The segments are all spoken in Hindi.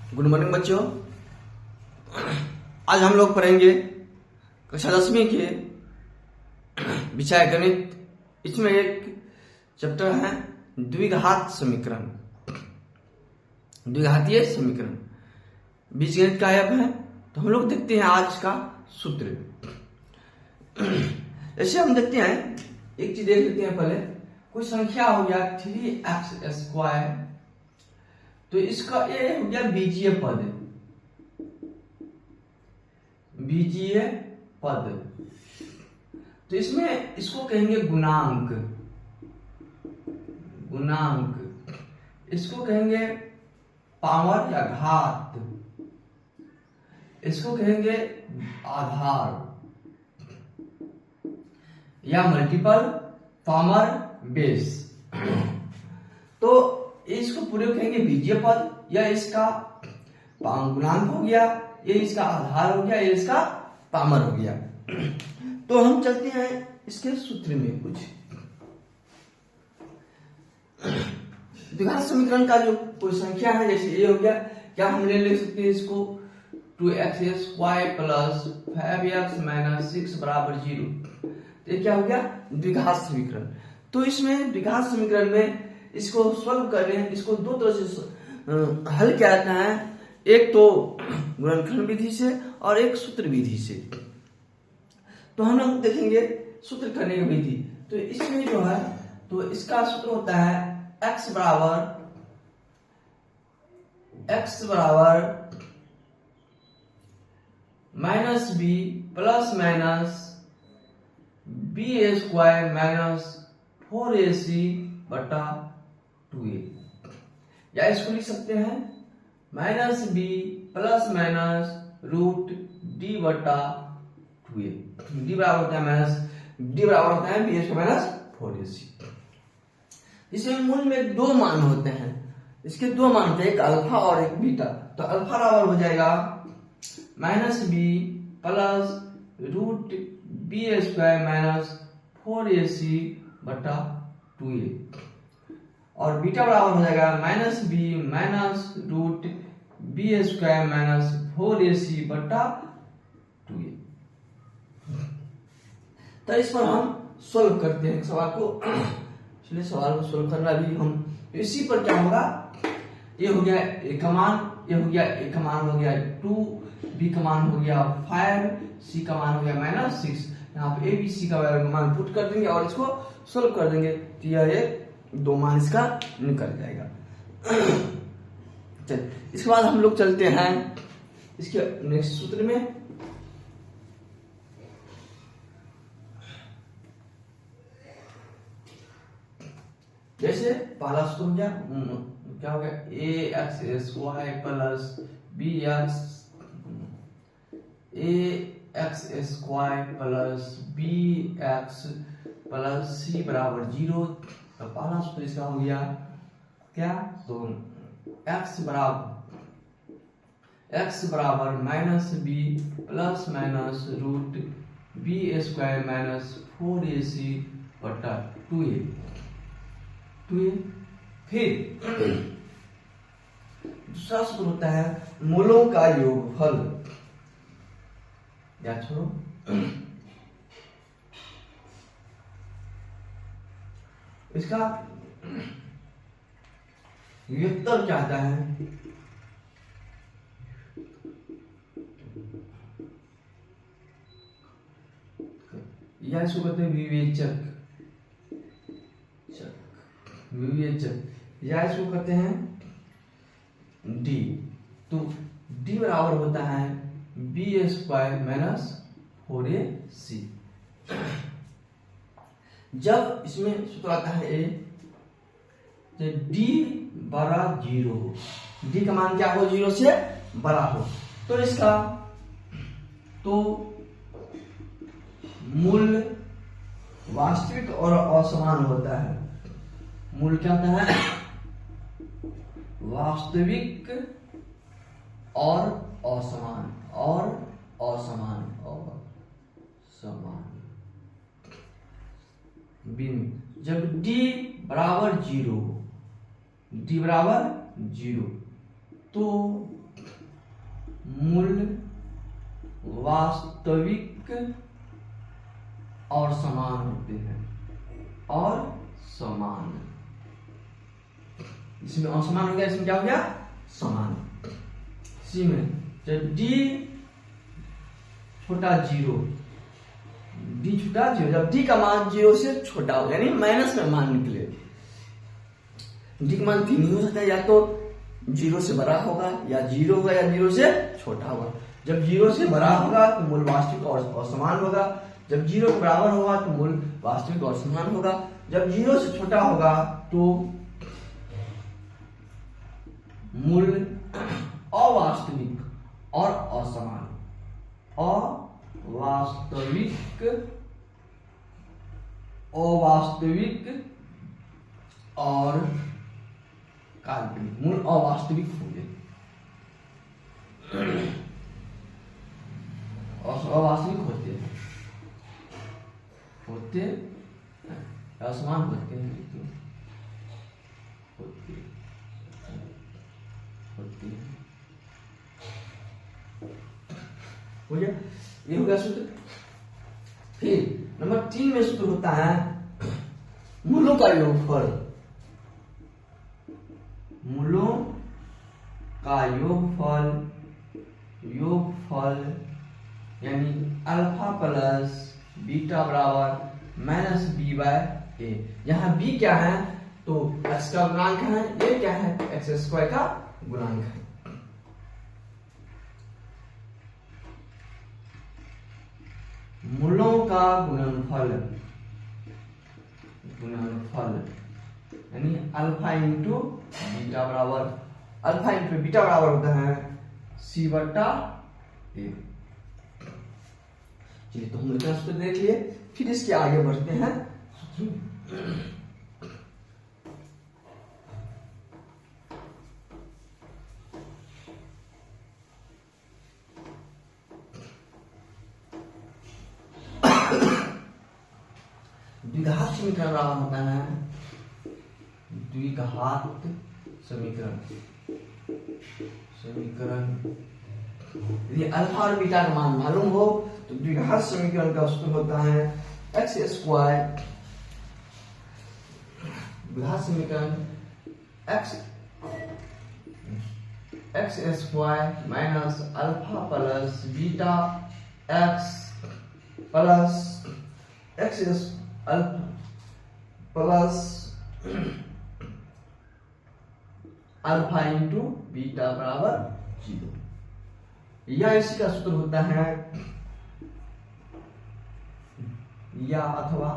गुड मॉर्निंग बच्चों। आज हम लोग पढ़ेंगे कक्षा 10वीं के विषय गणित। इसमें एक चैप्टर है द्विघात समीकरण, द्विघातीय समीकरण बीजगणित का ऐप है। तो हम लोग देखते हैं आज का सूत्र। जैसे हम देखते हैं, एक चीज देख लेते हैं पहले। कोई संख्या हो गया 3x², तो इसका ये हो गया बीजीय पद, बीजीय पद। तो इसमें इसको कहेंगे गुणांक, गुणांक। इसको कहेंगे पावर या घात, इसको कहेंगे आधार या मल्टीपल पावर बेस। तो इसको पूरे कहेंगे बीजीय पद, या इसका गुणांक हो गया, ये इसका आधार हो गया, ये इसका पावर हो गया। तो हम चलते हैं इसके सूत्र में। कुछ द्विघात समीकरण का जो कोई संख्या है, जैसे ये हो गया, क्या हम ले सकते हैं इसको 2x² प्लस 5x - 6 बराबर 0। तो ये क्या हो गया? द्विघात समीकरण। तो इसमें द्विघात समीकरण में इसको सॉल्व करें, इसको दो तरह से हल किया जाता है। एक तो गुणनखंड विधि से और एक सूत्र विधि से। तो हम लोग देखेंगे सूत्र करने की विधि। तो इसमें जो है, तो इसका सूत्र होता है x बराबर -b plus minus b² minus 4ac बटा 2a। या इसको लिख सकते हैं -b प्लस माइनस √d बटा 2a। d बराबर होता है b² माइनस 4ac। इसमें मूल में दो मान होते हैं, इसके दो मान होते हैं, एक अल्फा और एक बीटा। तो अल्फा बराबर हो जाएगा -b plus √b² minus 4ac बटा 2a। और बीटा बराबर हो जाएगा -b minus √b² minus 4ac बटा 2a। तो इस पर हम सोल्व करते हैं सवाल को। चलिए सवाल को सोल्व करना भी हम, इसी पर क्या होगा, ये हो गया a का मान, ये हो गया a का मान हो गया 2, b का मान हो गया 5, c का मान हो गया -6। यहाँ पे a b c का मान पुट कर देंगे और इसको सोल्व कर देंगे, तो यह एक दो मान इसका निकल जाएगा। चलिए इसके बाद हम लोग चलते हैं इसके नेक्स्ट सूत्र में। जैसे पहला सूत्र हो गया, क्या हो गया, ax² plus plus bx plus c बराबर 0। तो पहला सूत्र इसका हो गया क्या, तो x बराबर -b plus minus √b² minus 4ac बटा 2a। फिर दूसरा सूत्र होता है मूलों का योगफल, या छोड़ो, इसका व्युत्तर क्या आता है, या इसको कहते हैं विवेचक, या इसको कहते हैं d। तो d बराबर होता है b² माइनस 4ac। जब इसमें सूत्र आता है a, तो d बड़ा 0 हो, d का मान क्या हो, 0 से बड़ा हो, तो इसका तो मूल वास्तविक और असमान होता है। मूल क्या होता है, वास्तविक और असमान, समान। जब d बराबर 0, तो मूल वास्तविक और समान होते हैं, और समान। इसमें असमान हो गया, इसमें क्या हो गया, समान। इसी में जब d छोटा 0, d छोटा 0, जब d का मान 0 से छोटा हो, यानी माइनस में मान निकले, d का मान 3 ही हो सकता है, या तो 0 से बड़ा होगा, या 0 होगा, या 0 से छोटा होगा। जब 0 से बड़ा होगा तो मूल वास्तविक और समान होगा, जब 0 के बराबर होगा तो मूल वास्तविक और समान होगा, जब 0 से छोटा होगा तो मूल अवास्तविक और असमान, अवास्तविक और काल्पनिक, मूल अवास्तविक होंगे, अवास्तविक होते असमान होते हैं, होते हो गया, ये हो गया सूत्र। फिर नंबर 3 में सूत्र होता है मूलों का योगफल। मूलों का योगफल यानी अल्फा प्लस बीटा बराबर माइनस बी बाय ए। यहाँ बी क्या है, तो एक्स का गुणांक है, ये क्या है, एक्स स्क्वायर का गुणांक है। मूलों का गुणनफल यानी अल्फा इंटू बीटा बराबर होता है सी बटा ए। चलिए, तो हम इतना सूत्र देख लिए, फिर इसके आगे बढ़ते हैं। द्विघात समीकरण बराबर होता है द्विघात समीकरण। यदि अल्फा और बीटा का मान मालूम हो तो द्विघात समीकरण का सूत्र होता है एक्स स्क्वायर, द्विघात समीकरण x square minus alpha plus beta x plus x alpha plus alpha into beta बराबर 0। या इसी का सूत्र होता है, या अथवा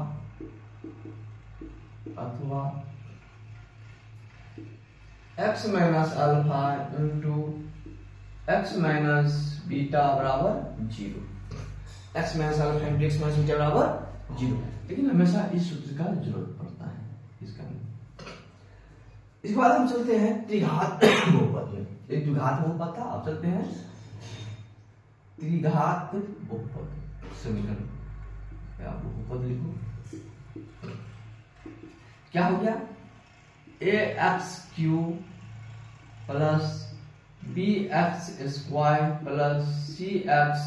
x minus alpha into x minus beta बराबर 0। X minus alpha into x minus beta बराबर 0। लेकिन हमेशा इस सूत्र का जरूरत पड़ता है इसका। इसके बाद हम चलते हैं त्रिघात बहुपद में। एक द्विघात बहुपद था, अब चलते हैं त्रिघात बहुपद समीकरण। बहुपद लिखो, क्या हो गया, A X Q plus B X square plus C X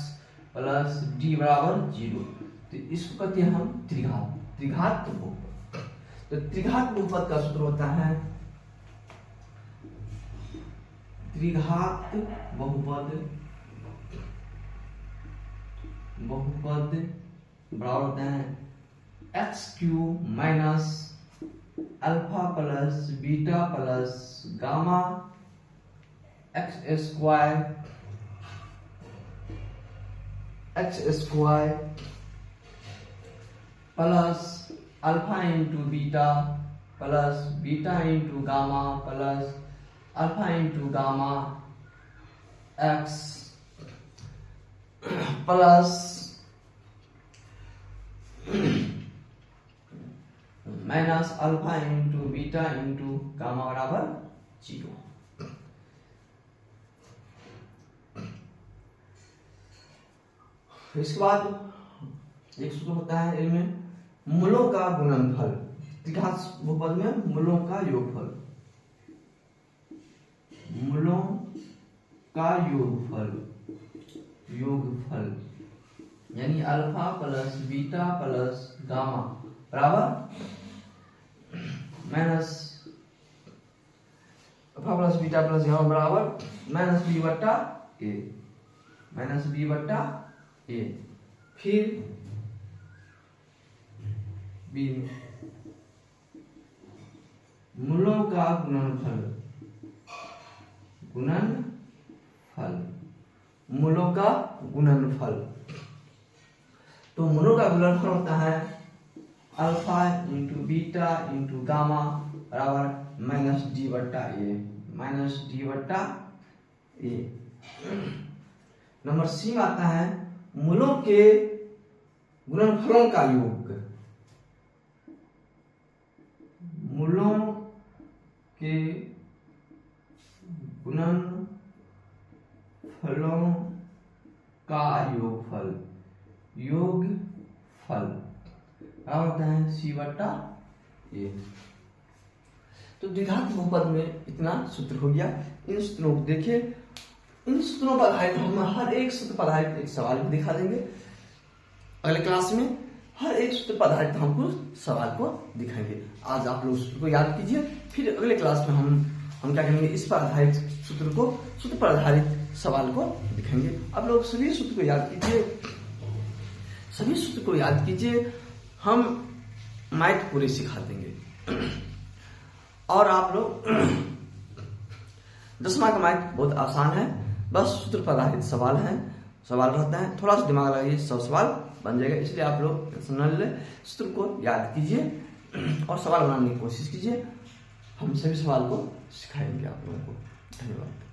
plus D बराबर 0। तो इसको कहते हैं हम त्रिघात बहुपद। तो त्रिघात बहुपद का सूत्र होता है त्रिघात बहुपद बराबर होता है x Q minus alpha plus beta plus gamma x square plus alpha into beta plus beta into gamma plus alpha into gamma x plus minus alpha into beta into gamma बराबर 0। इसके बाद एक सूत्र होता है इनमें मूलों का गुणनफल। त्रिघात बहुपद में मूलों का योगफल, मूलों का योगफल योगफल, यानी alpha plus beta plus gamma बराबर minus alpha plus beta plus gamma बराबर माइनस बी बट्टा ए, माइनस बी बट्टा ए। फिर बी मूलों का गुणनफल, गुणनफल, मूलों का गुणनफल। तो मूलों का गुणनफल होता है alpha into beta into gamma बराबर माइनस डी बट्टा ए, माइनस डी बट्टा ए। नंबर सी में आता है मूलों के गुणनफलों का योग, मूलों के गुणनफलों का योगफल, योगफल क्या होता है सी बट्टा ए। तो द्विघात बहुपद में इतना सूत्र हो गया। इन सूत्रों को देखिए, इन सूत्रों पर आधारित हम हर एक सूत्र पर आधारित एक सवाल को दिखा देंगे अगले क्लास में। हर एक सूत्र पर आधारित हम कुछ सवाल को दिखाएंगे। आज आप लोग सूत्र को याद कीजिए, फिर अगले क्लास में हम क्या करेंगे, इस पर आधारित सूत्र पर आधारित सवाल को दिखाएंगे। आप लोग सभी सूत्र को याद कीजिए, सभी सूत्र को याद कीजिए, हम मैथ पूरे सिखा देंगे। और आप लोग 10वां का मैथ बहुत आसान है, बस सूत्र पर आधारित सवाल रहता है, थोड़ा सा दिमाग लगाइए, 100 सवाल बन जाएगा। इसलिए आप लोग टेंशन न ले, सूत्र को याद कीजिए और सवाल बनाने की कोशिश कीजिए। हम सभी सवाल को सिखाएंगे आप लोगों को। धन्यवाद।